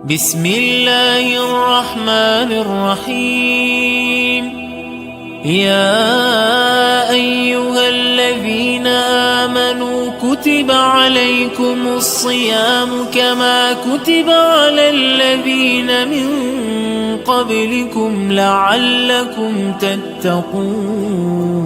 بسم الله الرحمن الرحيم. يا أيها الذين آمنوا كتب عليكم الصيام كما كتب على الذين من قبلكم لعلكم تتقون.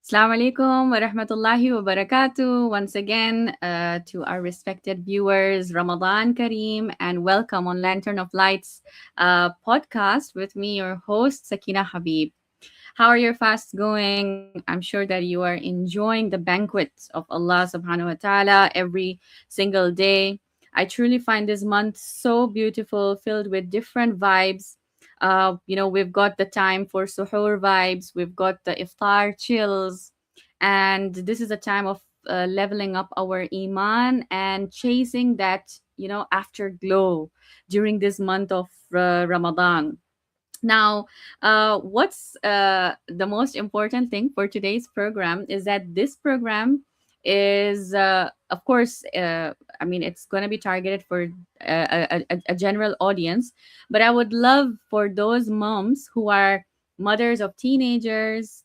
Assalamu alaikum wa rahmatullahi wa barakatuh. Once again, to our respected viewers, Ramadan Kareem, and welcome on Lantern of Lights podcast with me, your host, Sakina Habib. How are your fasts going? I'm sure that you are enjoying the banquet of Allah subhanahu wa ta'ala every single day. I truly find this month so beautiful, filled with different vibes. We've got the time for suhoor vibes, we've got the iftar chills, and this is a time of leveling up our iman and chasing that, afterglow during this month of Ramadan. Now, what's the most important thing for today's program is that this program is, of course, it's going to be targeted for a general audience, but I would love for those moms who are mothers of teenagers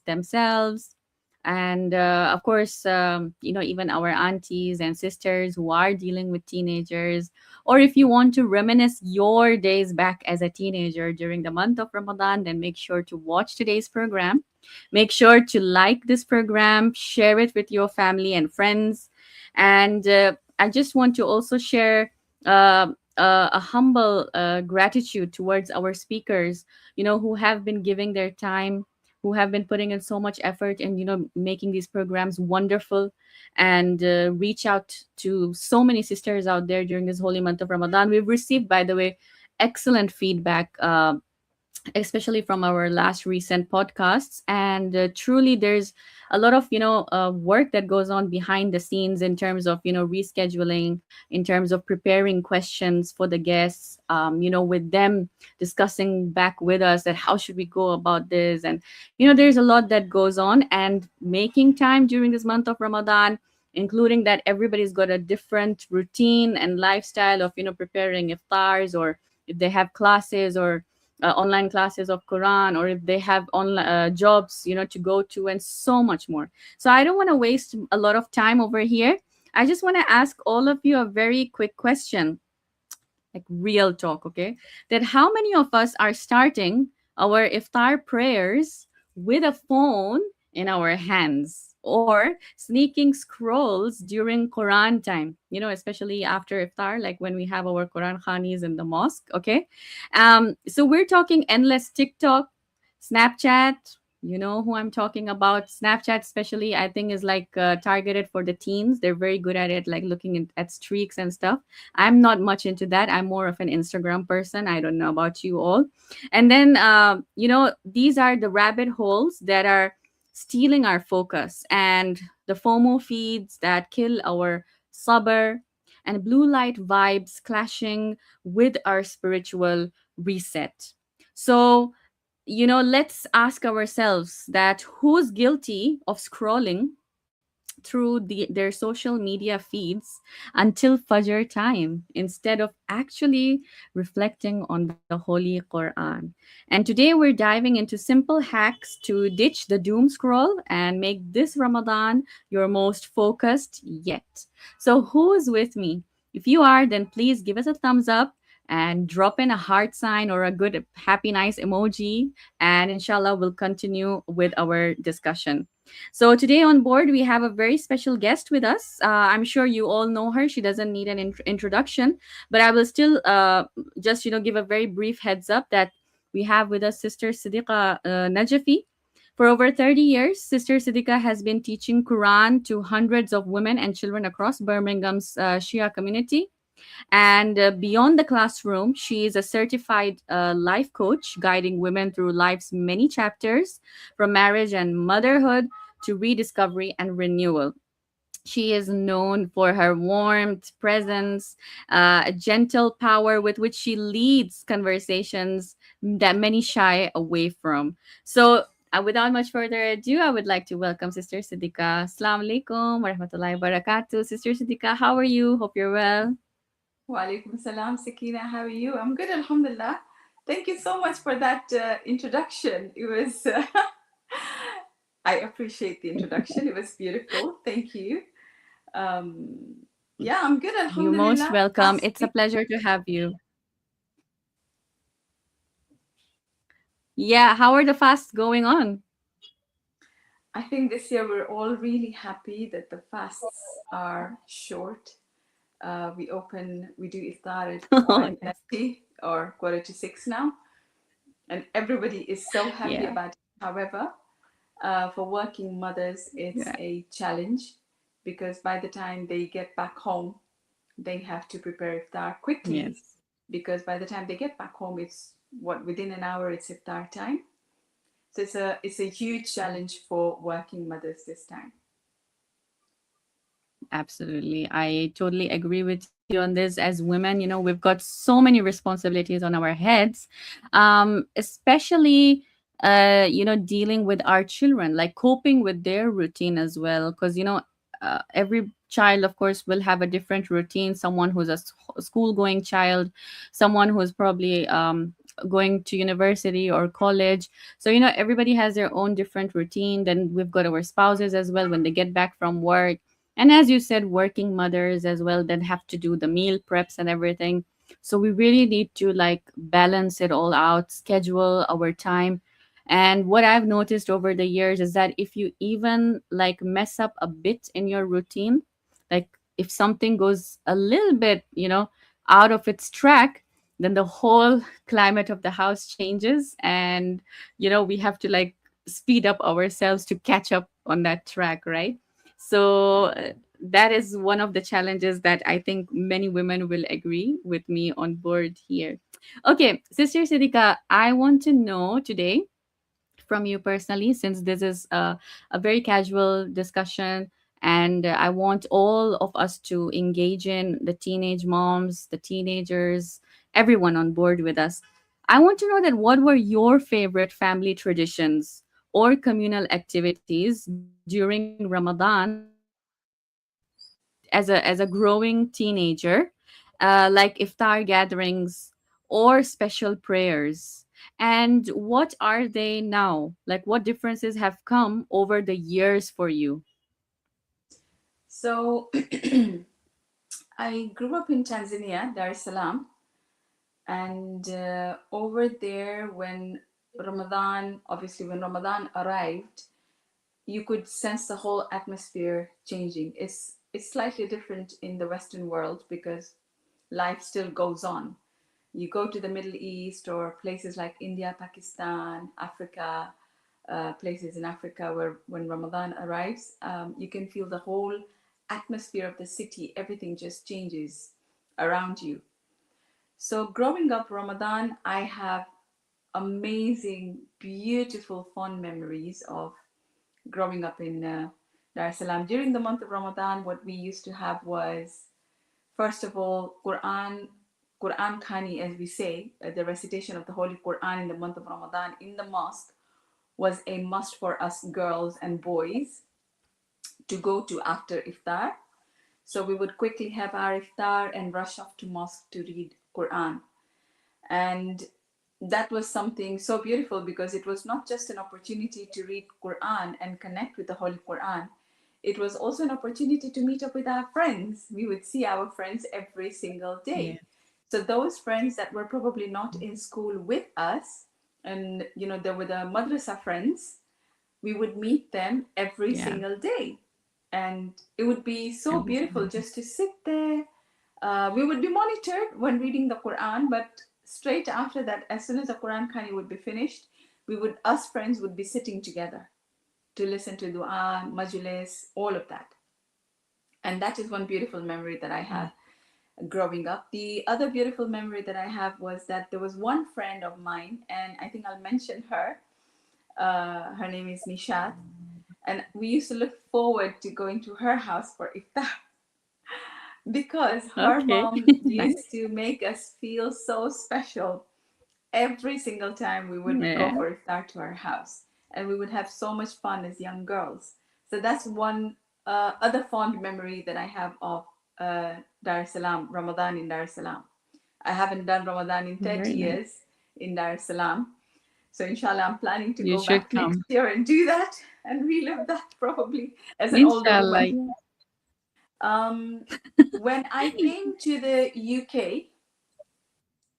themselves, and of course, even our aunties and sisters who are dealing with teenagers, or if you want to reminisce your days back as a teenager during the month of Ramadan, then make sure to watch today's program. Make sure to like this program, share it with your family and friends. And I just want to also share a humble gratitude towards our speakers, who have been giving their time, who have been putting in so much effort and, making these programs wonderful, and reach out to so many sisters out there during this holy month of Ramadan. We've received, by the way, excellent feedback, especially from our last recent podcasts, and truly there's a lot of work that goes on behind the scenes in terms of rescheduling, in terms of preparing questions for the guests, with them discussing back with us that how should we go about this, and there's a lot that goes on, and making time during this month of Ramadan, including that everybody's got a different routine and lifestyle of preparing iftars, or if they have classes, or online classes of Quran, or if they have online jobs to go to, and so much more. So I don't want to waste a lot of time over here. I just want to ask all of you a very quick question, like real talk, okay? That how many of us are starting our iftar prayers with a phone in our hands, or sneaking scrolls during Quran time, especially after iftar, like when we have our Quran khanis in the mosque, okay? So we're talking endless TikTok, Snapchat. You know who I'm talking about. Snapchat, especially, I think is like targeted for the teens. They're very good at it, like looking at streaks and stuff. I'm not much into that. I'm more of an Instagram person. I don't know about you all. And then, these are the rabbit holes that are stealing our focus, and the FOMO feeds that kill our sabr, and blue light vibes clashing with our spiritual reset. So, let's ask ourselves that who's guilty of scrolling through their social media feeds until Fajr time instead of actually reflecting on the Holy Quran. And today we're diving into simple hacks to ditch the doom scroll and make this Ramadan your most focused yet. So, who's with me? If you are, then please give us a thumbs up and drop in a heart sign or a good, happy, nice emoji. And inshallah, we'll continue with our discussion. So today on board, we have a very special guest with us. I'm sure you all know her. She doesn't need an introduction, but I will still just give a very brief heads up that we have with us Sister Siddiqa Najafi. For over 30 years, Sister Siddiqa has been teaching Quran to hundreds of women and children across Birmingham's Shia community. And beyond the classroom, she is a certified life coach, guiding women through life's many chapters, from marriage and motherhood to rediscovery and renewal. She is known for her warmth, presence, a gentle power with which she leads conversations that many shy away from. So, Without much further ado, I would like to welcome Sister Siddiqa. Assalamu alaikum wa rahmatullahi wa barakatuh. Sister Siddiqa, how are you? Hope you're well. Wa alaikum salam, Sakina. How are you? I'm good, alhamdulillah. Thank you so much for that introduction. It was, I appreciate the introduction. It was beautiful. Thank you. Um, yeah, I'm good, You're most alhamdulillah. welcome. Past It's a week, pleasure to have you. Yeah, how are the fasts going on? I think this year we're all really happy that the fasts are short. We do iftar at Oh, yes. 5:30 or quarter to 6 now, and everybody is so happy Yeah, about it. However, for working mothers, it's yeah, a challenge because by the time they get back home, they have to prepare iftar quickly. yes. Because by the time they get back home, it's what within an hour it's iftar time. So it's a huge challenge for working mothers this time. Absolutely. I totally agree with you on this. As women, we've got so many responsibilities on our heads, especially, dealing with our children, like coping with their routine as well. Because, every child, of course, will have a different routine. Someone who's a school going child, someone who's probably going to university or college. So, everybody has their own different routine. Then we've got our spouses as well when they get back from work, and as you said, working mothers as well that have to do the meal preps and everything. So we really need to like balance it all out, schedule our time. And what I've noticed over the years is that if you even like mess up a bit in your routine, like if something goes a little bit, out of its track, then the whole climate of the house changes. And, we have to like speed up ourselves to catch up on that track, right? So that is one of the challenges that I think many women will agree with me on board here. Okay, Sister Siddiqa, I want to know today from you personally, since this is a very casual discussion, and I want all of us to engage in the teenage moms, the teenagers, everyone on board with us. I want to know that what were your favorite family traditions or communal activities during Ramadan as a growing teenager, like iftar gatherings or special prayers? And what are they now? Like, what differences have come over the years for you? So I grew up in Tanzania, Dar es Salaam, and over there when Ramadan arrived, you could sense the whole atmosphere changing. It's slightly different in the Western world because life still goes on. You go to the Middle East or places like India, Pakistan, Africa, places in Africa where when Ramadan arrives, you can feel the whole atmosphere of the city. Everything just changes around you. So growing up Ramadan, I have amazing, beautiful, fond memories of growing up in Dar es Salaam. During the month of Ramadan, what we used to have was, first of all, Quran Khani, as we say, the recitation of the Holy Quran in the month of Ramadan in the mosque was a must for us girls and boys to go to after iftar. So we would quickly have our iftar and rush off to mosque to read Quran. And that was something so beautiful because it was not just an opportunity to read Quran and connect with the Holy Quran. It was also an opportunity to meet up with our friends. We would see our friends every single Yeah. day. So those friends that were probably not in school with us, and there were the madrasa friends, we would meet them every Yeah, single day. And it would be so beautiful absolutely. just to sit there. We would be monitored when reading the Quran, but straight after that, as soon as the Quran Khani would be finished, us friends would be sitting together to listen to dua, majlis, all of that. And that is one beautiful memory that I have growing up. The other beautiful memory that I have was that there was one friend of mine, and I think I'll mention her. Her name is Nishat, and we used to look forward to going to her house for iftar because her Okay. mom Nice. used to make us feel so special every single time we would go Yeah. for iftar to her house. and we would have so much fun as young girls. So that's one other fond memory that I have of Dar es Salaam, Ramadan in Dar es Salaam. I haven't done Ramadan in Very 30 nice. years in Dar es Salaam. So inshallah, I'm planning to You go should back next come. year and do that and relive that probably as an older Inshallah. woman. Um, when I came to the UK,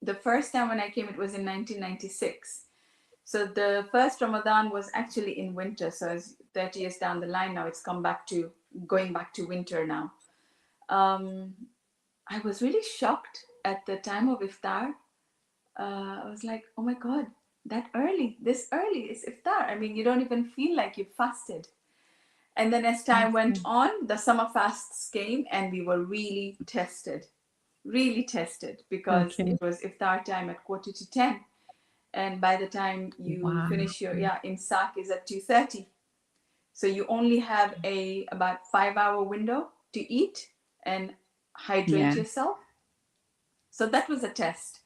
the first time when I came, it was in 1996. So the first Ramadan was actually in winter. So as 30 years down the line now, it's come back to going back to winter now. Um, I was really shocked at the time of iftar. I was like, oh my God, that early, this early is iftar. I mean, you don't even feel like you fasted. And then as time went Okay. on, the summer fasts came and we were really tested because it Okay. was iftar time at quarter to 10. And by the time you Wow. finish your, yeah, imsak is at 2:30. So you only have a about 5 hour window to eat and hydrate Yeah, yourself. So that was a test.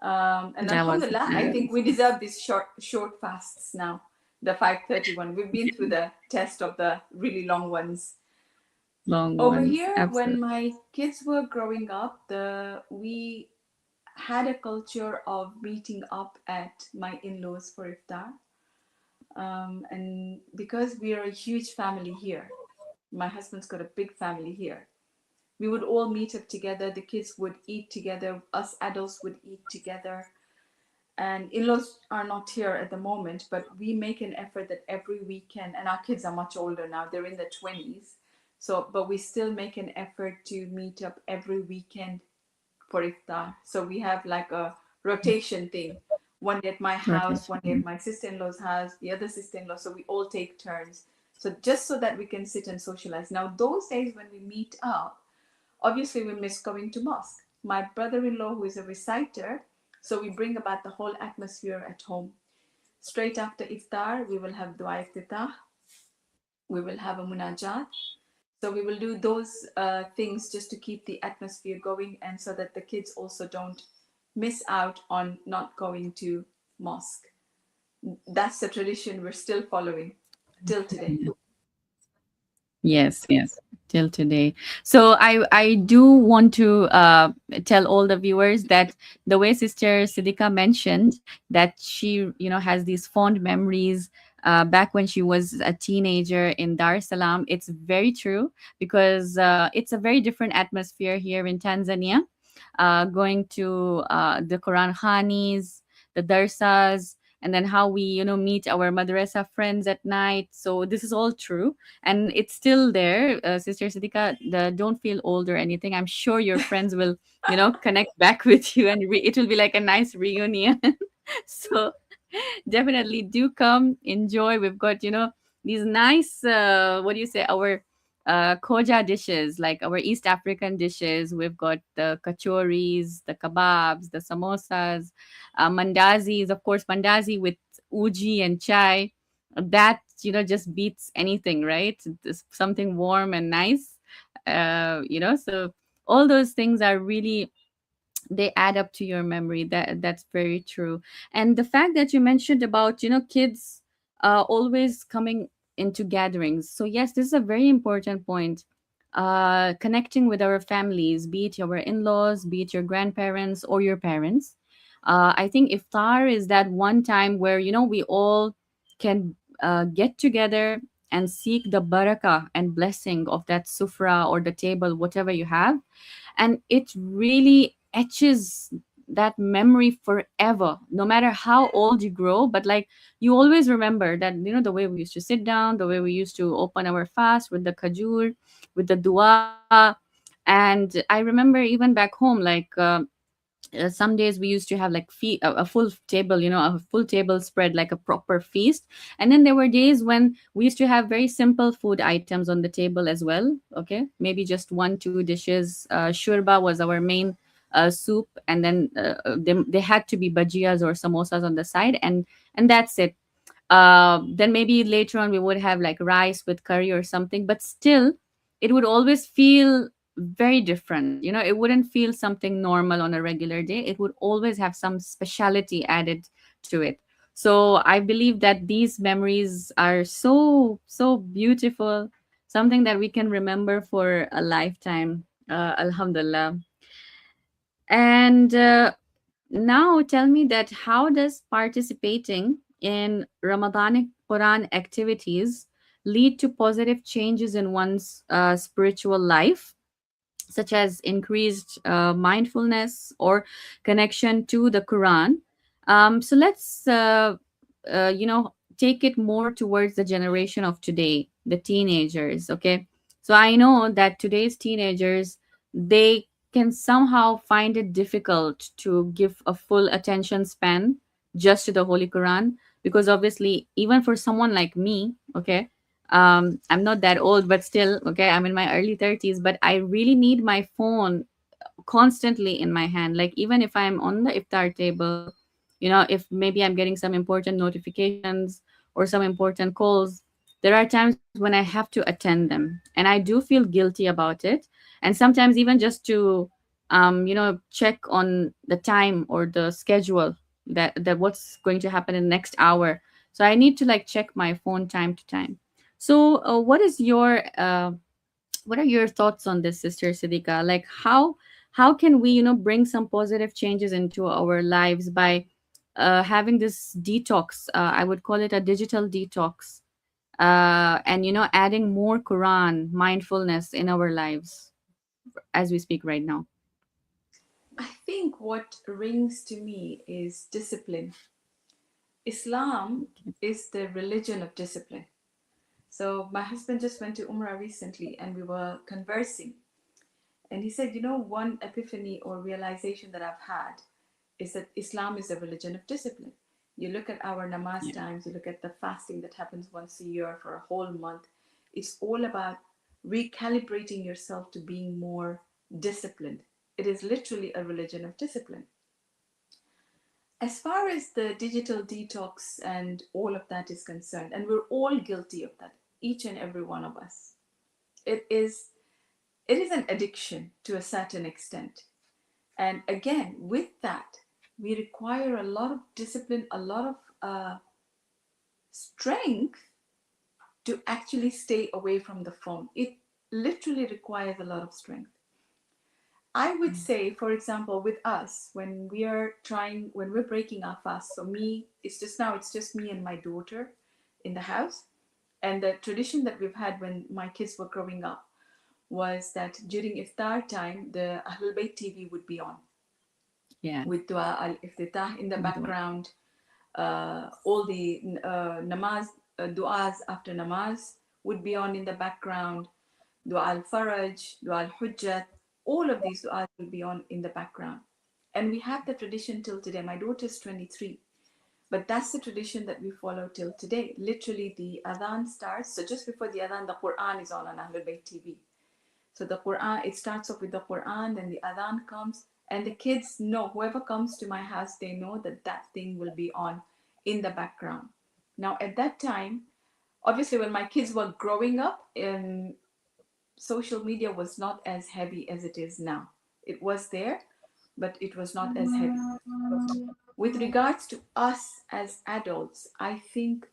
And that was the Alhamdulillah, I time. think we deserve these short fasts now. The 5:31. We've been through the test of the really long ones. Long Over ones. here, when Absolutely. my kids were growing up, the we had a culture of meeting up at my in-laws for iftar. And because we are a huge family here, my husband's got a big family here. We would all meet up together. The kids would eat together. Us adults would eat together. And in-laws are not here at the moment, but we make an effort that every weekend, and our kids are much older now, they're in their 20s. So, but we still make an effort to meet up every weekend for iftar. So we have like a rotation thing. One day at my house, one day at Rotation. my sister-in-law's house, the other sister-in-law. So we all take turns. So just so that we can sit and socialize. Now, those days when we meet up, obviously we miss going to mosque. My brother-in-law, who is a reciter, so we bring about the whole atmosphere at home. Straight after iftar, we will have dua iftitah, we will have a munajat. So we will do those things just to keep the atmosphere going and so that the kids also don't miss out on not going to mosque. That's the tradition we're still following till today. Yes, yes, till today. So I do want to tell all the viewers that the way Sister Siddiqa mentioned that she, has these fond memories back when she was a teenager in Dar es Salaam. It's very true because it's a very different atmosphere here in Tanzania. Going to the Quran Khanis, the darsas, and then how we, meet our madrasa friends at night. So this is all true and it's still there, Sister Siddiqa. Don't feel old or anything. I'm sure your friends will, connect back with you, and it will be like a nice reunion. So definitely do come enjoy. We've got, these nice, what do you say, our koja dishes, like our East African dishes. We've got the kachoris, the kebabs, the samosas, mandazis, of course, mandazi with uji and chai. That, just beats anything, right? It's something warm and nice. So all those things are really, they add up to your memory. That's very true. And the fact that you mentioned about, kids always coming into gatherings. So yes, this is a very important point. Connecting with our families, be it your in-laws, be it your grandparents or your parents. I think iftar is that one time where, we all can get together and seek the barakah and blessing of that sufra or the table, whatever you have, and it really etches that memory forever, no matter how old you grow. But like, you always remember that, the way we used to sit down, the way we used to open our fast with the kajur, with the dua. And I remember even back home, like, some days we used to have like a full table, a full table spread, like a proper feast. And then there were days when we used to have very simple food items on the table as well. Okay, maybe just one two dishes. Shurba was our main soup, and then they had to be bhajias or samosas on the side, and that's it. Then maybe later on we would have like rice with curry or something, but still it would always feel very different. It wouldn't feel something normal on a regular day. It would always have some speciality added to it. So I believe that these memories are so, so beautiful, something that we can remember for a lifetime. Alhamdulillah. And now tell me that how does participating in Ramadanic Quran activities lead to positive changes in one's spiritual life, such as increased mindfulness or connection to the Quran? So let's, take it more towards the generation of today, the teenagers. Okay. So I know that today's teenagers, they can somehow find it difficult to give a full attention span just to the Holy Quran, because obviously, even for someone like me, okay, I'm not that old, but still, okay, I'm in my early 30s, but I really need my phone constantly in my hand. Like, even if I'm on the iftar table, if maybe I'm getting some important notifications or some important calls, there are times when I have to attend them, and I do feel guilty about it. And sometimes even just to check on the time or the schedule, that what's going to happen in the next hour. So I need to like check my phone time to time. So what are your thoughts on this, Sister Siddiqa? Like, how can we bring some positive changes into our lives by having this detox? I would call it a digital detox, and adding more Quran mindfulness in our lives as we speak right now. I think what rings to me is discipline. Islam is the religion of discipline. So my husband just went to Umrah recently and we were conversing. And he said, one epiphany or realization that I've had is that Islam is a religion of discipline. You look at our namaz Yeah. times, you look at the fasting that happens once a year for a whole month. It's all about recalibrating yourself to being more disciplined. It is literally a religion of discipline. As far as the digital detox and all of that is concerned, and we're all guilty of that, each and every one of us, it is it is an addiction to a certain extent. And again, with that, we require a lot of discipline, a lot of strength to actually stay away from the phone. It literally requires a lot of strength. I would say, for example, with us, when we're breaking our fast, so me, it's just me and my daughter in the house. And the tradition that we've had when my kids were growing up was that during iftar time, the Ahlul Bayt TV would be on Yeah. with dua al iftitah in the With what? background, all the namaz, du'as after namaz would be on in the background, dua al faraj, dua al hujjat, all of these du'as will be on in the background. And we have the tradition till today. My daughter's 23, but that's the tradition that we follow till today. Literally, the adhan starts. So just before the adhan, the Quran is on Ahlul Bayt TV. So the Quran, it starts off with the Quran, then the adhan comes, and the kids know, whoever comes to my house, they know that that thing will be on in the background. Now, at that time, obviously, when my kids were growing up, social media was not as heavy as it is now. It was there, but it was not as heavy. With regards to us as adults, I think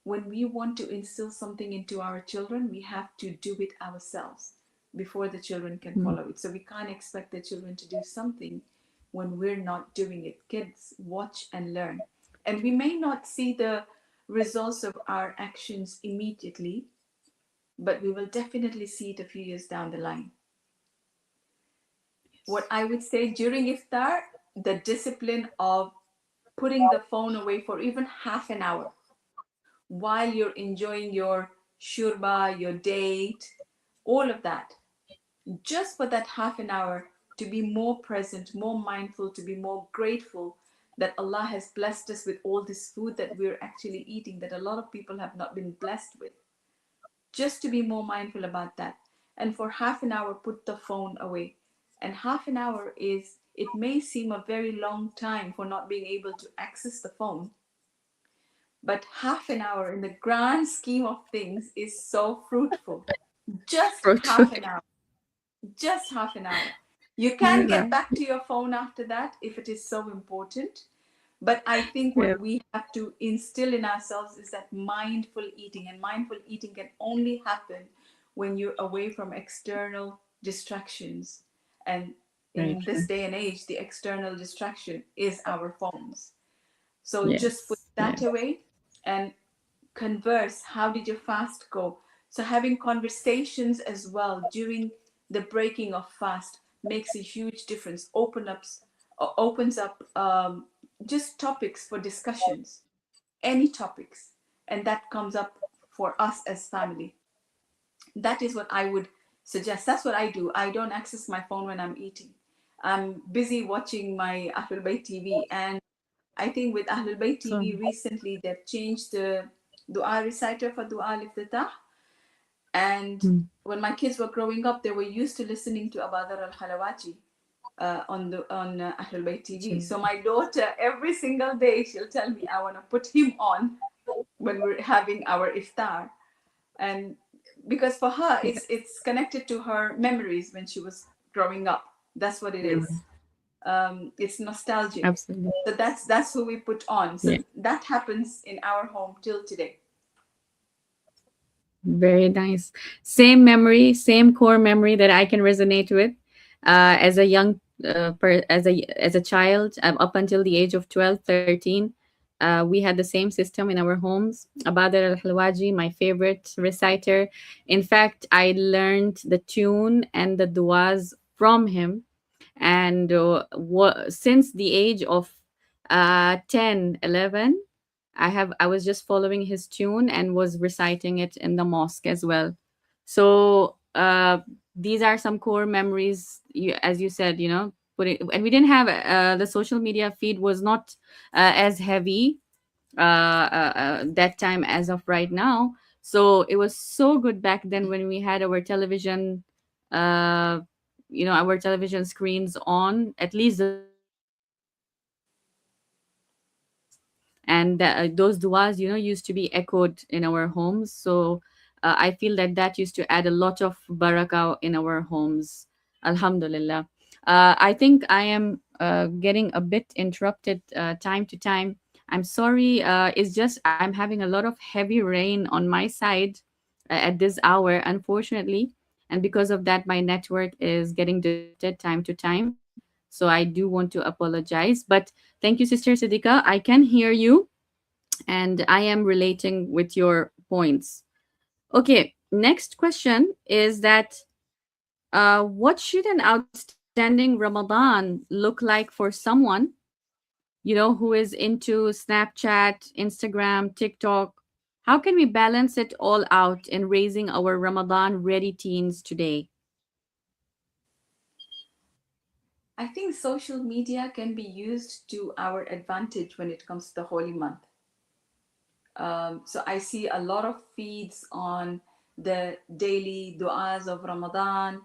when we want to instill something into our children, we have to do it ourselves before the children can Mm. follow it. So we can't expect the children to do something when we're not doing it. Kids watch and learn. And we may not see the results of our actions immediately, but we will definitely see it a few years down the line. What Yes. I would say during iftar, the discipline of putting the phone away for even half an hour while you're enjoying your shurba, your date, all of that, just for that half an hour, to be more present, more mindful, to be more grateful that Allah has blessed us with all this food that we're actually eating that a lot of people have not been blessed with. Just to be more mindful about that. And for half an hour, put the phone away. And half an hour is, it may seem a very long time for not being able to access the phone, but half an hour in the grand scheme of things is so fruitful. Just Fruitful. half an hour. Just half an hour. You can get Yeah. back to your phone after that if it is so important. But I think Yeah. what we have to instill in ourselves is that mindful eating, and mindful eating can only happen when you're away from external distractions. And Very in this true. day and age, the external distraction is our phones. So just put Yes. that Yeah. away and converse. How did your fast go? So having conversations as well during the breaking of fast makes a huge difference. Opens up just topics for discussions, any topics, and that comes up for us as family. That is what I would suggest. That's what I do. I don't access my phone when I'm eating. I'm busy watching my Ahlul Bayt TV, and I think with Ahlul Bayt So, TV recently they've changed the dua reciter for dua al-iftatah. And mm, when my kids were growing up, they were used to listening to Abadar al-Halawaji on Ahlul Bayt TV. so, So my daughter, every single day, she'll tell me, I want to put him on when we're having our iftar. And because for her, yeah, it's connected to her memories when she was growing up. That's what it is. It's nostalgic. absolutely. So that's who we put on. Yeah. So that happens in our home till today. Very nice. Same memory, same core memory that I can resonate with. As a young, as a child, up until the age of 12, 13, we had the same system in our homes. Abadar al-Halwaji, my favorite reciter. In fact, I learned the tune and the duas from him. And since the age of 10, 11, I was just following his tune and was reciting it in the mosque as well. So these are some core memories, as you said, and we didn't have the social media feed was not as heavy that time as of right now. So it was so good back then when we had our television, uh, our television screens on, at least the duas, and those duas, used to be echoed in our homes. So I feel that that used to add a lot of barakah in our homes. Alhamdulillah. I think I am getting a bit interrupted time to time. I'm sorry. It's just I'm having a lot of heavy rain on my side at this hour, unfortunately. And because of that, my network is getting disrupted time to time. So I do want to apologize. But thank you, Sister Siddiqa. I can hear you and I am relating with your points. Okay, next question is that what should an outstanding Ramadan look like for someone, who is into Snapchat, Instagram, TikTok? How can we balance it all out in raising our Ramadan ready teens today? I think social media can be used to our advantage when it comes to the holy month. So I see a lot of feeds on the daily du'as of Ramadan,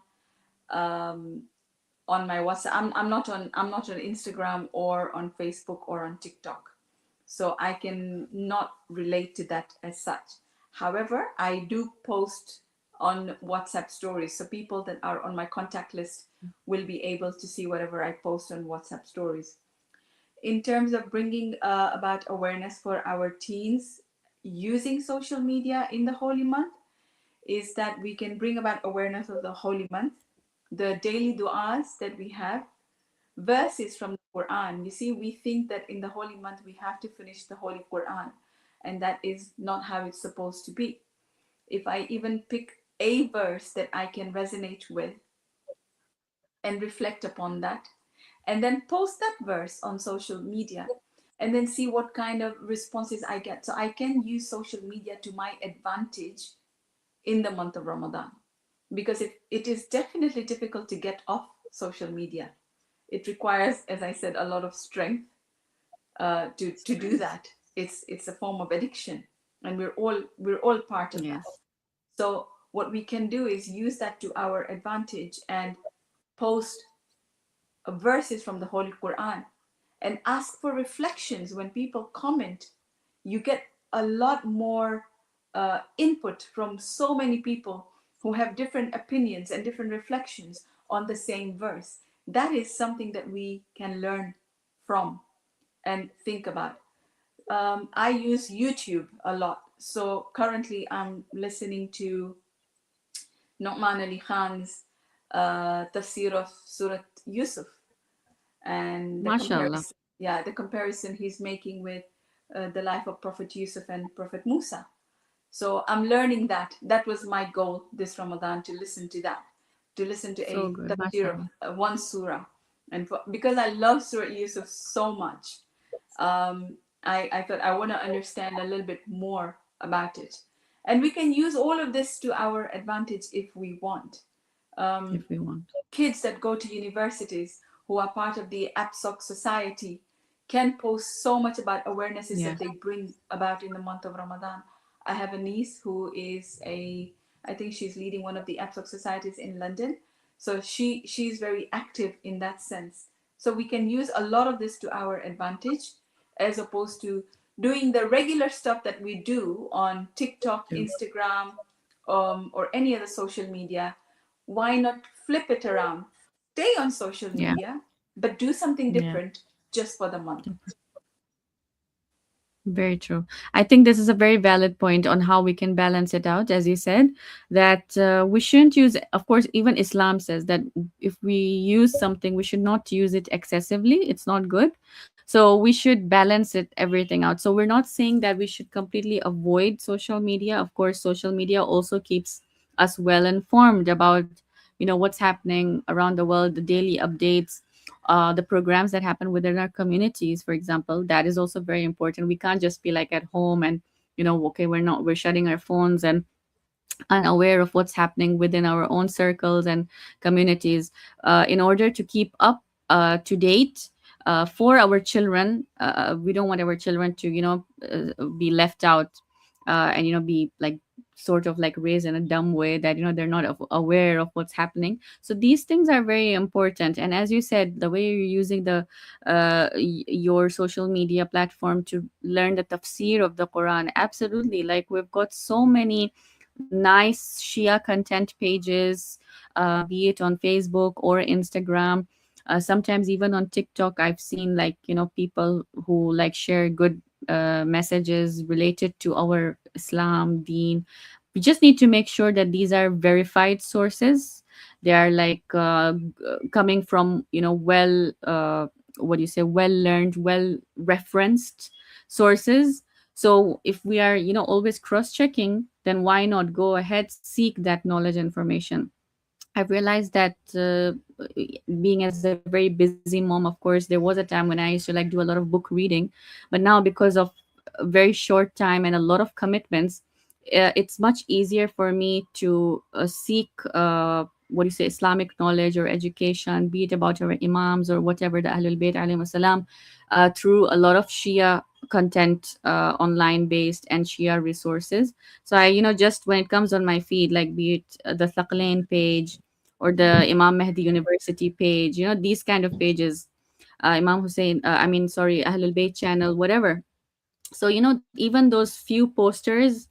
um, on my WhatsApp. I'm not on Instagram or on Facebook or on TikTok, so I can not relate to that as such. However, I do post on WhatsApp stories, so people that are on my contact list will be able to see whatever I post on WhatsApp stories. In terms of bringing about awareness for our teens using social media in the holy month, is that we can bring about awareness of the holy month, the daily du'as that we have, verses from the Quran. You see, we think that in the holy month we have to finish the Holy Quran, and that is not how it's supposed to be. If I even pick a verse that I can resonate with and reflect upon that, and then post that verse on social media, and then see what kind of responses I get. So I can use social media to my advantage in the month of Ramadan, because it is definitely difficult to get off social media. It requires, as I said, a lot of strength to do that. It's a form of addiction, and we're all part of that. Yes. So what we can do is use that to our advantage and post verses from the Holy Quran and ask for reflections. When people comment, you get a lot more input from so many people who have different opinions and different reflections on the same verse. That is something that we can learn from. and think about. I use YouTube a lot. So currently I'm listening to Nu'man Ali Khan's tafsir of Surat Yusuf, and the Mashallah. comparison, yeah, the comparison he's making with the life of Prophet Yusuf and Prophet Musa. So I'm learning that. That was my goal this Ramadan, to listen to that, to listen to So a good. tafsir of Mashallah. one surah. And because I love Surah Yusuf so much, I thought I want to understand a little bit more about it. And we can use all of this to our advantage if we want. Um, If we want. Kids that go to universities who are part of the APSOC society can post so much about awarenesses Yeah. that they bring about in the month of Ramadan. I have a niece who is I think she's leading one of the APSOC societies in London. So she's very active in that sense. So we can use a lot of this to our advantage, as opposed to doing the regular stuff that we do on TikTok, True. Instagram, or any other social media. Why not flip it around? Stay on social Yeah. media, but do something Yeah. different just for the month. Very true. I think this is a very valid point on how we can balance it out. As you said, that we shouldn't use, of course, even Islam says that if we use something, we should not use it excessively. It's not good. So we should balance it, everything out. So we're not saying that we should completely avoid social media. Of course, social media also keeps us well informed about, what's happening around the world, the daily updates, the programs that happen within our communities, for example. That is also very important. We can't just be like at home and, okay, we're shutting our phones and unaware of what's happening within our own circles and communities. In order to keep up to date, for our children, we don't want our children to, be left out, and, be like sort of like raised in a dumb way that, they're not aware of what's happening. So these things are very important. And as you said, the way you're using your social media platform to learn the tafsir of the Quran, absolutely. Like, we've got so many nice Shia content pages, be it on Facebook or Instagram. Sometimes even on TikTok, I've seen, like, people who like share good messages related to our Islam, Deen. We just need to make sure that these are verified sources. They are like coming from, what do you say, well learned, well referenced sources. So if we are, always cross checking, then why not go ahead, seek that knowledge information. I've realized that being as a very busy mom, of course, there was a time when I used to like do a lot of book reading, but now because of a very short time and a lot of commitments, it's much easier for me to seek what do you say, Islamic knowledge or education, be it about our imams or whatever, the Ahlul Bayt alayhi salam, through a lot of Shia content, online based, and Shia resources. So I, just when it comes on my feed, like be it the Thaqlain page or the Imam Mehdi University page, these kind of pages, Imam Hussein, I mean, sorry, Ahlul Bayt channel, whatever. So, even those few posters,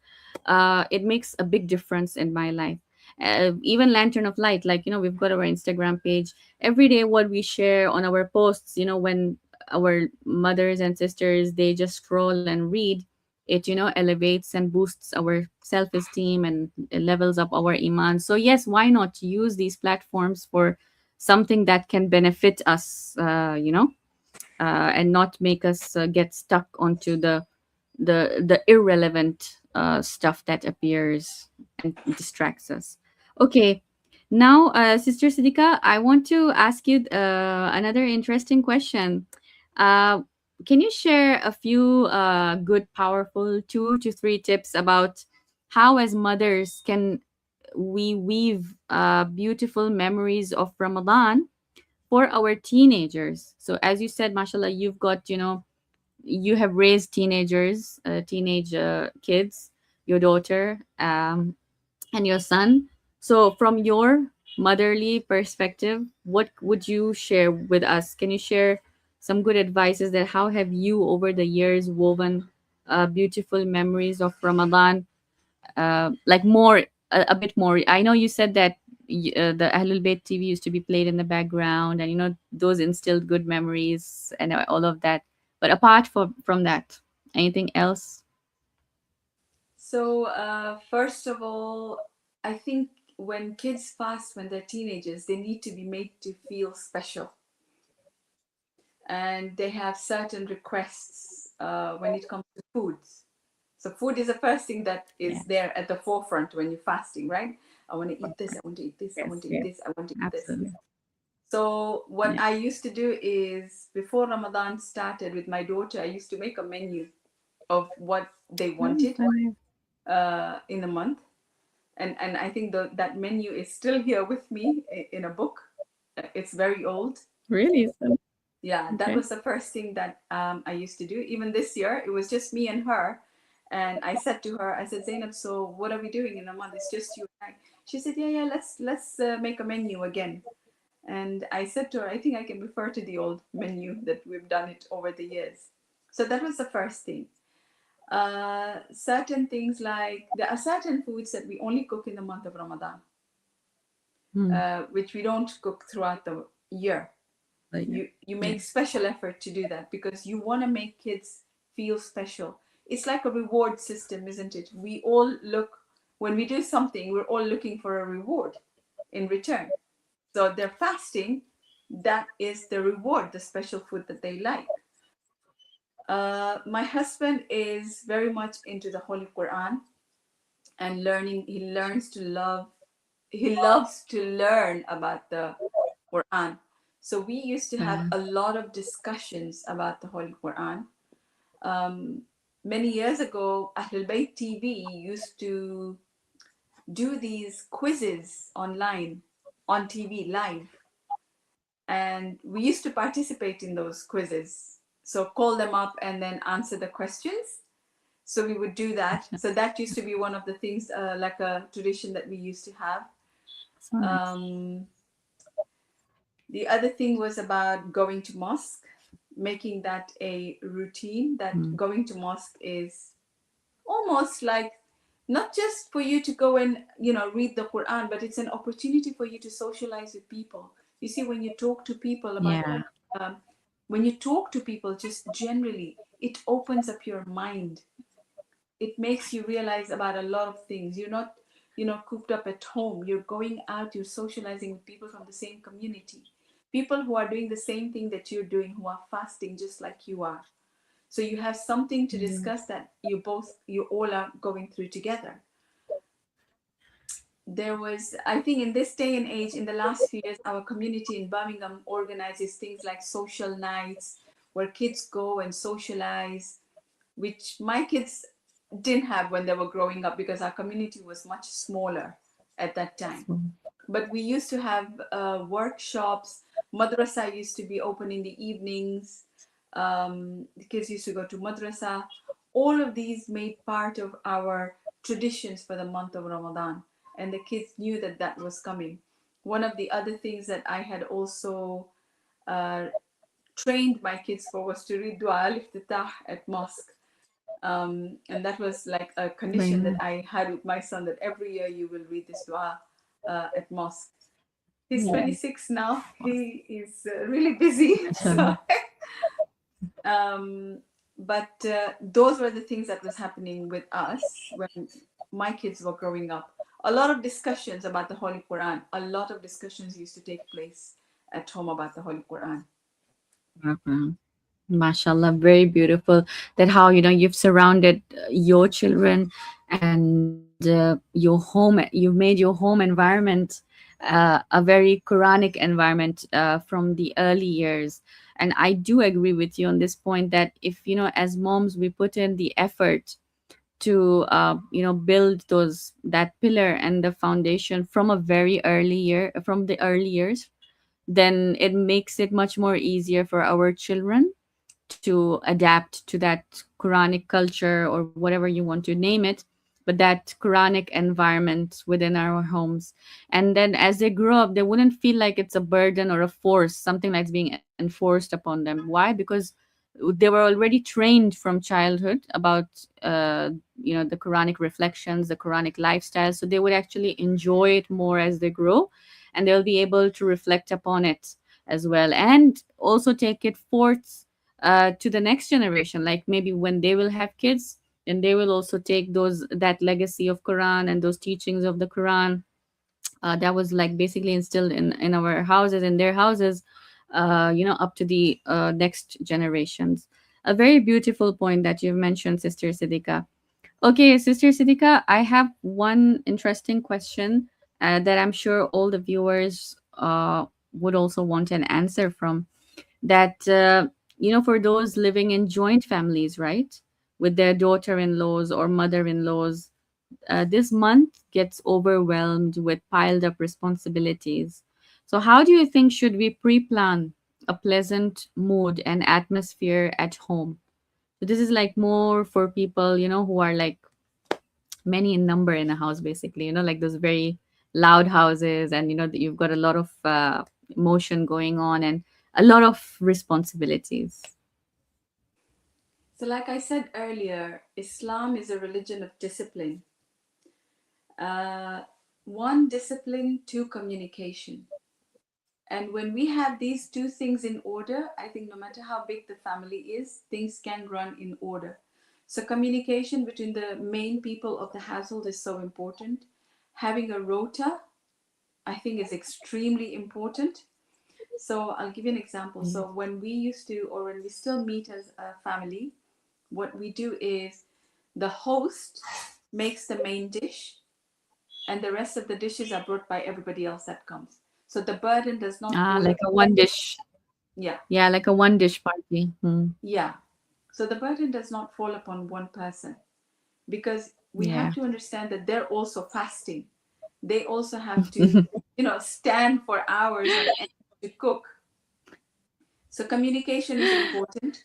it makes a big difference in my life. Even Lantern of Light, like, we've got our Instagram page. Every day, what we share on our posts, when our mothers and sisters, they just scroll and read it, elevates and boosts our self-esteem and levels up our iman. So yes, why not use these platforms for something that can benefit us, and not make us get stuck onto the irrelevant stuff that appears and distracts us. Okay, now, Sister Siddiqa, I want to ask you another interesting question. Uh, can you share a few good, powerful 2 to 3 tips about how, as mothers, can we weave beautiful memories of Ramadan for our teenagers? So, as you said, mashallah, you've got, you have raised teenagers, teenage kids, your daughter, and your son. So, from your motherly perspective, what would you share with us? Can you share some good advices that how have you over the years woven beautiful memories of Ramadan, like more, a bit more? I know you said that the Ahlul Bayt TV used to be played in the background, and those instilled good memories and all of that. But apart from that, anything else? So, first of all, I think when kids fast, when they're teenagers, they need to be made to feel special. And they have certain requests when it comes to foods. So, food is the first thing that Yeah. is there at the forefront when you're fasting, right? I want to eat this, I want to eat this, I Yes. want to eat Yes. this, I want to eat this. Absolutely. So, what Yeah. I used to do is before Ramadan started with my daughter, I used to make a menu of what they Oh, wanted so nice. in the month. And I think that menu is still here with me in a book. It's very old. Really? So, Yeah, that okay. was the first thing that I used to do. Even this year, it was just me and her. And I said to her, I said, Zainab, so what are we doing in a month? It's just you and I. She said, yeah, yeah, let's make a menu again. And I said to her, I think I can refer to the old menu that we've done it over the years. So that was the first thing. Certain things like there are certain foods that we only cook in the month of Ramadan, Hmm. which we don't cook throughout the year. But yeah. You Yeah. make special effort to do that because you want to make kids feel special. It's like a reward system, isn't it? We all look when we do something, we're all looking for a reward in return. So they're fasting, that is the reward, the special food that they like. My husband is very much into the Holy Quran and learning. He loves to learn about the Quran. So we used to have Wow. a lot of discussions about the Holy Quran. Um, Many years ago, Ahlul Bayt TV used to do these quizzes online on TV live, and we used to participate in those quizzes. So call them up and then answer the questions. So we would do that. So that used to be one of the things, like a tradition that we used to have. So nice. Um, the other thing was about going to mosque, making that a routine. That Hmm. going to mosque is almost like not just for you to go and read the Quran, but it's an opportunity for you to socialize with people. You see, when you talk to people about Yeah. um, when you talk to people just generally, it opens up your mind. It makes you realize about a lot of things. You're not cooped up at home. You're going out, you're socializing with people from the same community, people who are doing the same thing that you're doing, who are fasting just like you are. So you have something to Yeah. discuss that you all are going through together. There was, I think, in this day and age, in the last few years, our community in Birmingham organizes things like social nights where kids go and socialize, which my kids didn't have when they were growing up because our community was much smaller at that time. So, But we used to have workshops. Madrasa used to be open in the evenings. The kids used to go to madrasa. All of these made part of our traditions for the month of Ramadan, and the kids knew that that was coming. One of the other things that I had also uh, trained my kids for was to read Dua al-Iftitah at mosque. And that was like a very condition that nice. I had with my son, that every year you will read this dua at mosque. He's Yeah. 26 now. He is really busy. So, Mashallah. um, but those were the things that was happening with us when my kids were growing up. A lot of discussions about the Holy Quran. A lot of discussions used to take place at home about the Holy Quran. Wow. Mashallah, very beautiful. That how you've surrounded your children, and your home. You've made your home environment a very Quranic environment from the early years. And I do agree with you on this point that if as moms we put in the effort to build those that pillar and the foundation from a very early year from the early years, then it makes it much more easier for our children to adapt to that Quranic culture or whatever you want to name it, but that Quranic environment within our homes. And then as they grow up, they wouldn't feel like it's a burden or a force, something that's being enforced upon them. Why? Because they were already trained from childhood about the Quranic reflections, the Quranic lifestyle, so they would actually enjoy it more as they grow, and they'll be able to reflect upon it as well, and also take it forth to the next generation, like maybe when they will have kids, and they will also take those, that legacy of Quran and those teachings of the Quran, that was like basically instilled in our houses, in their houses, up to the next generations. A very beautiful point that you've mentioned, Sister Siddiqa. Okay, Sister Siddiqa, I have one interesting question that I'm sure all the viewers would also want an answer from. That, for those living in joint families, right, with their daughter-in-laws or mother-in-laws, this month gets overwhelmed with piled up responsibilities. So, how do you think should we pre-plan a pleasant mood and atmosphere at home? So this is like more for people, who are like many in number in a house, basically, like those very loud houses, and that you've got a lot of emotion going on and a lot of responsibilities. So, like I said earlier, Islam is a religion of discipline. Uh, One, discipline, two, communication. And when we have these two things in order, I think no matter how big the family is, things can run in order. So, communication between the main people of the household is so important. Having a rota, I think, is extremely important. So, I'll give you an example. Mm. So, when we used to, or when we still meet as a family, what we do is the host makes the main dish, and the rest of the dishes are brought by everybody else that comes. So the burden does not Ah, fall like upon, a one dish. yeah, Yeah, like a one dish party. Hmm. yeah. So the burden does not fall upon one person, because we have Yeah. to understand that they're also fasting. They also have to, stand for hours on end to cook. So communication is important.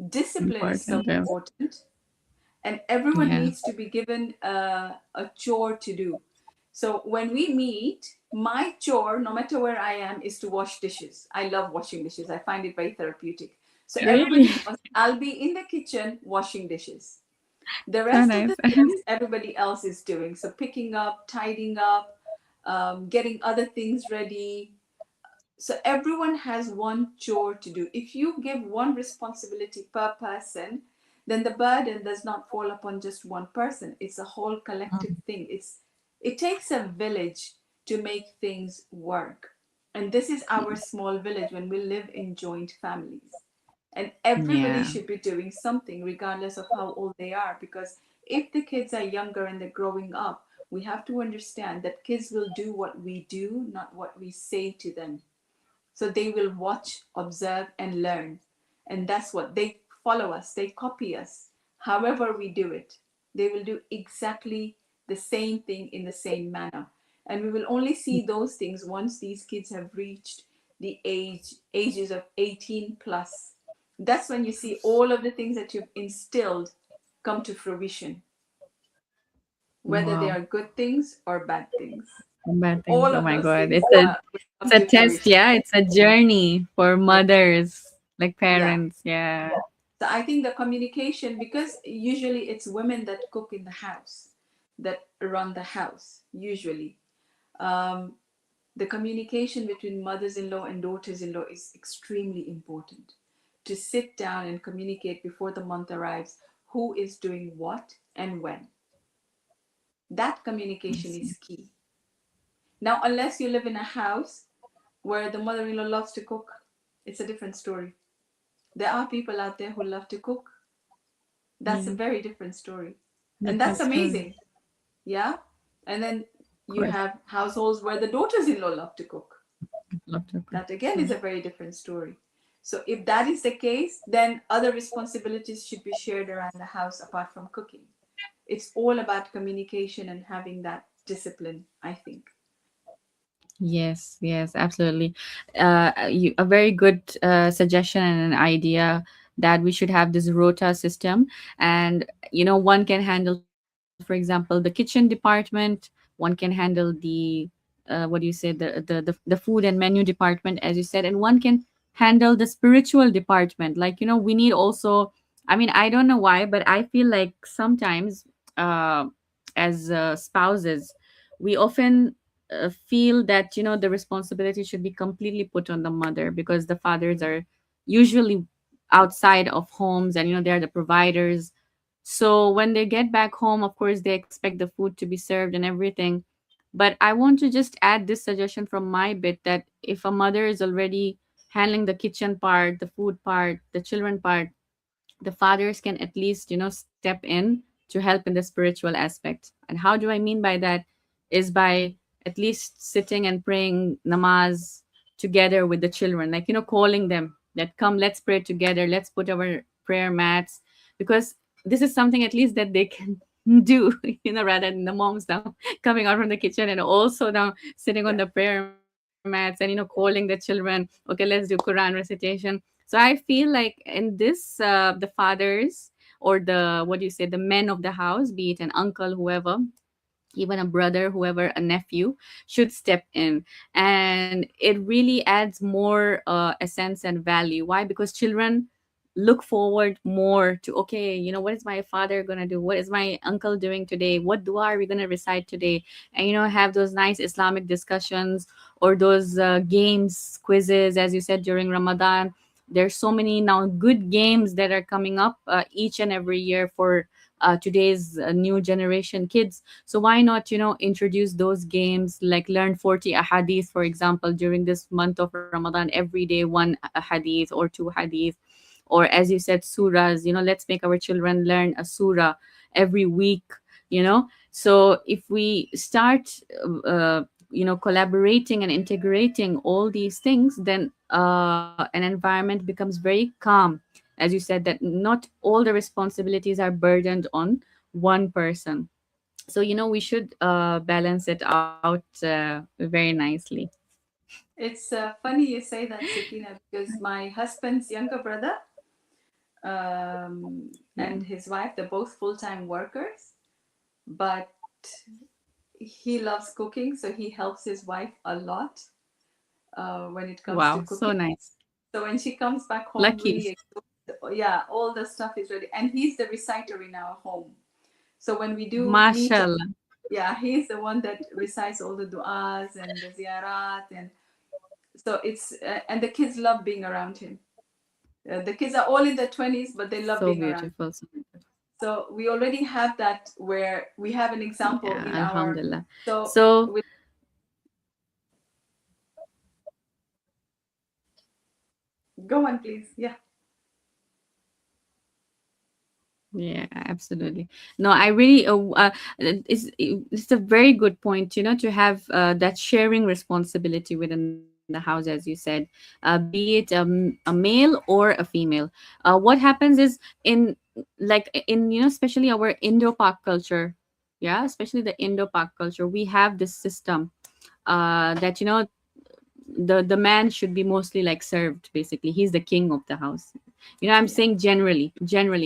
Discipline is so Important. Yeah. important. And everyone Yeah. needs to be given a chore to do. So when we meet, my chore, no matter where I am, is to wash dishes. I love washing dishes. I find it very therapeutic. So Really? everybody knows I'll be in the kitchen washing dishes. The So rest of nice. the things everybody else is doing. So picking up, tidying up, getting other things ready. So everyone has one chore to do. If you give one responsibility per person, then the burden does not fall upon just one person. It's a whole collective thing. It takes a village to make things work. And this is our small village when we live in joint families. And everybody Yeah. should be doing something regardless of how old they are, because if the kids are younger and they're growing up, we have to understand that kids will do what we do, not what we say to them. So they will watch, observe, and learn. And that's what they follow us, they copy us. However, we do it, they will do exactly the same thing in the same manner. And we will only see those things once these kids have reached the ages of 18 plus. That's when you see all of the things that you've instilled come to fruition, whether they Wow. are good things or bad things. Bad things. All Oh of my those God. things will It's come a to test. fruition. Yeah. It's a journey for Yeah. mothers, like Yeah. parents. Yeah. So I think the communication, because usually it's women that cook in the house, that run the house, usually. Um, the communication between mothers-in-law and daughters-in-law is extremely important. To sit down and communicate before the month arrives who is doing what and when. That communication is key. Now, unless you live in a house where the mother-in-law loves to cook, it's a different story. There are people out there who love to cook. That's a Yeah. very different story. And that's Different story. amazing. Yeah. And then Of you course. have households where the daughters in law love to cook. Love to cook. That again is Yeah. a very different story. So, if that is the case, then other responsibilities should be shared around the house apart from cooking. It's all about communication and having that discipline, I think. Yes, yes, absolutely. A very good suggestion and an idea that we should have this rota system, and one can handle, for example, the kitchen department. One can handle what do you say, the food and menu department, as you said, and one can handle the spiritual department. Like we need also. I mean, I don't know why, but I feel like sometimes, uh, as spouses, we often feel that the responsibility should be completely put on the mother, because the fathers are usually outside of homes, and they're the providers. So when they get back home, of course they expect the food to be served and everything. But I want to just add this suggestion from my bit, that if a mother is already handling the kitchen part, the food part, the children part, the fathers can at least step in to help in the spiritual aspect. And how do I mean by that? Is by at least sitting and praying namaz together with the children, like calling them that, come, let's pray together, let's put our prayer mats. Because this is something at least that they can do, rather than the moms now coming out from the kitchen and also now sitting on Yeah. the prayer mats and calling the children, okay, let's do Quran recitation. So I feel like in this, the fathers, or the, what do you say, the men of the house, be it an uncle, whoever, even a brother, whoever, a nephew, should step in. And it really adds more essence and value. Why? Because children look forward more to, okay, what is my father gonna do, what is my uncle doing today, what dua are we gonna recite today, and have those nice Islamic discussions, or those games, quizzes, as you said, during Ramadan. There's so many now good games that are coming up each and every year for today's new generation kids. So why not, introduce those games, like learn 40 ahadith, for example, during this month of Ramadan, every day one hadith or two hadith. Or as you said, surahs, let's make our children learn a surah every week. So if we start collaborating and integrating all these things, then an environment becomes very calm. As you said, that not all the responsibilities are burdened on one person. So we should balance it out very nicely. It's funny you say that, Sakina, because my husband's younger brother Yeah. and his wife, they're both full-time workers, but he loves cooking, so he helps his wife a lot when it comes to Wow, so cooking. nice. So when she comes back home, Lucky. really, yeah, all the stuff is ready, and he's the reciter in our home. So when we do meet up, Mashallah. yeah, he's the one that recites all the du'as and the ziyarat, and so it's and the kids love being around him. The kids are all in their 20s, but they love So being around. beautiful. So beautiful. So we already have that where we have an example Yeah, in our. Alhamdulillah. So So with, go on, please. Yeah. yeah, absolutely. No, I really, it's a very good point, to have that sharing responsibility within the house, as you said, be it a male or a female. What happens is, in, like, in, especially our Indo-Pak culture, yeah, especially the Indo-Pak culture, we have this system that, the man should be mostly like served. Basically, he's the king of the house. I'm Yeah. saying generally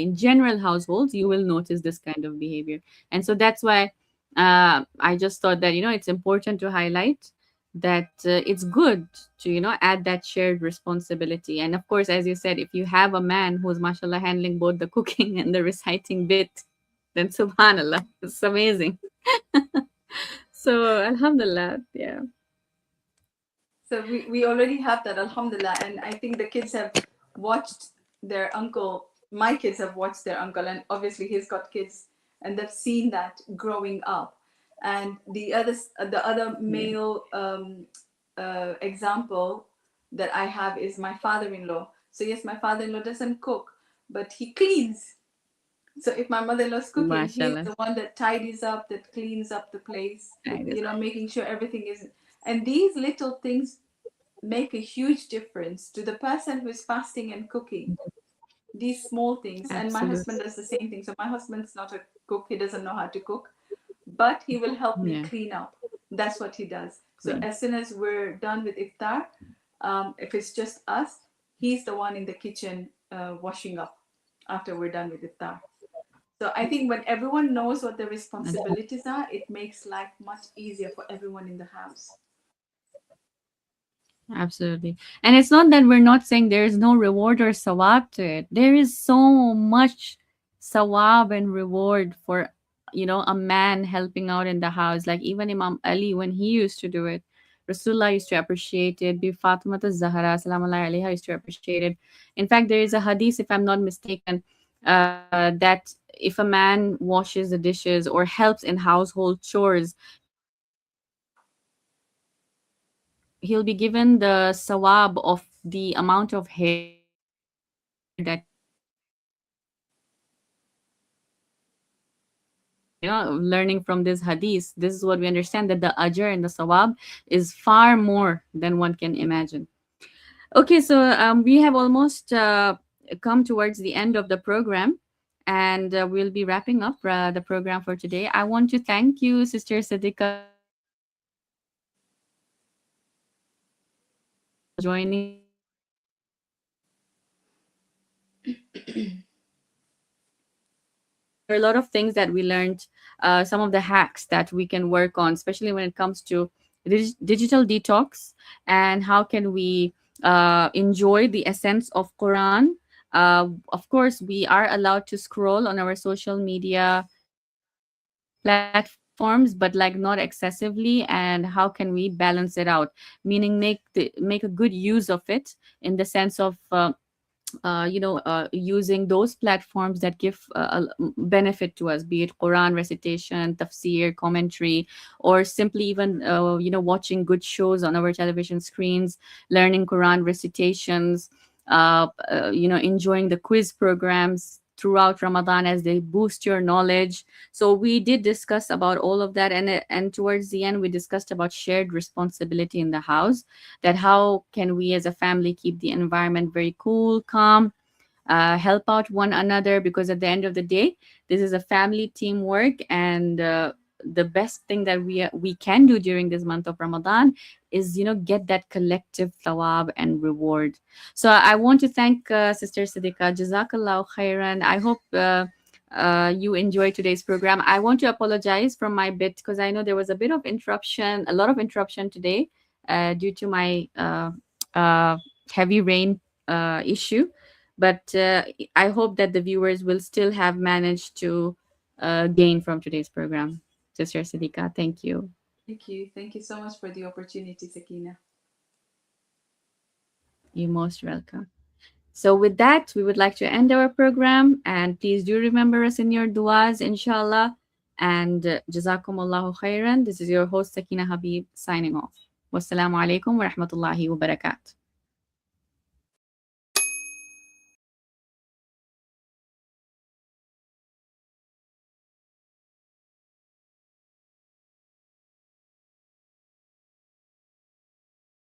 in general households, you will notice this kind of behavior. And so that's why I just thought that it's important to highlight that it's good to add that shared responsibility. And of course, as you said, if you have a man who's mashallah handling both the cooking and the reciting bit, then subhanallah, it's amazing. So alhamdulillah, yeah. So we already have that, alhamdulillah. And I think the kids have watched their uncle, my kids have watched their uncle, and obviously he's got kids, and they've seen that growing up. And the other Yeah. male example that I have is my father-in-law. So yes, my father-in-law doesn't cook, but he cleans. So if my mother-in-law's cooking, he's Mashallah. the one that tidies up, that cleans up the place, That is making sure everything is. And these little things make a huge difference to the person who is fasting and cooking. These small things. And my husband absolutely. does the same thing. So my husband's not a cook, he doesn't know how to cook, but he will help me Yeah. clean up. That's what he does. So Clean. as soon as we're done with iftar, if it's just us, he's the one in the kitchen washing up after we're done with iftar. So I think when everyone knows what the responsibilities are, it makes life much easier for everyone in the house. Absolutely. And it's not that we're not saying there is no reward or sawab to it. There is so much sawab and reward for, a man helping out in the house. Like even Imam Ali, when he used to do it, Rasulullah used to appreciate it. Bi Fatima Zahra, Salamullahi alaiha, used to appreciate it. In fact, there is a hadith, if I'm not mistaken, that if a man washes the dishes or helps in household chores, he'll be given the sawab of the amount of hair that he lost in that day. So, learning from this hadith, this is what we understand, that the ajr and the sawab is far more than one can imagine. Okay, so we have almost come towards the end of the program, and we'll be wrapping up the program for today. I want to thank you, Sister Siddiqa Najafi, for joining us today and there are a lot of things that we learned, some of the hacks that we can work on, especially when it comes to digital detox, and how can we enjoy the essence of Quran. Of course, we are allowed to scroll on our social media platforms, but like not excessively. And how can we balance it out? Meaning make a good use of it in the sense of using those platforms that give benefit to us, be it Quran recitation, tafsir, commentary, or simply even watching good shows on our television screens, learning Quran recitations, enjoying the quiz programs throughout Ramadan as they boost your knowledge. So we did discuss about all of that, and towards the end we discussed about shared responsibility in the house, that how can we as a family keep the environment very cool, calm, help out one another, because at the end of the day, this is a family teamwork. And the best thing that we can do during this month of Ramadan is get that collective thawab and reward. So I want to thank Sister Siddiqa. Jazakallah khairan. I hope you enjoyed today's program. I want to apologize from my bit because I know there was a bit of interruption, a lot of interruption today, due to my uh, heavy rain issue. But I hope that the viewers will still have managed to gain from today's program. Sister Siddiqa, thank you. Thank you. Thank you so much for the opportunity, Sakina. You're most welcome. So, with that, we would like to end our program. And please do remember us in your du'as, inshallah. And Jazakumullahu khairan. This is your host, Sakina Habib, signing off. Wassalamu alaikum wa rahmatullahi wa barakatuh.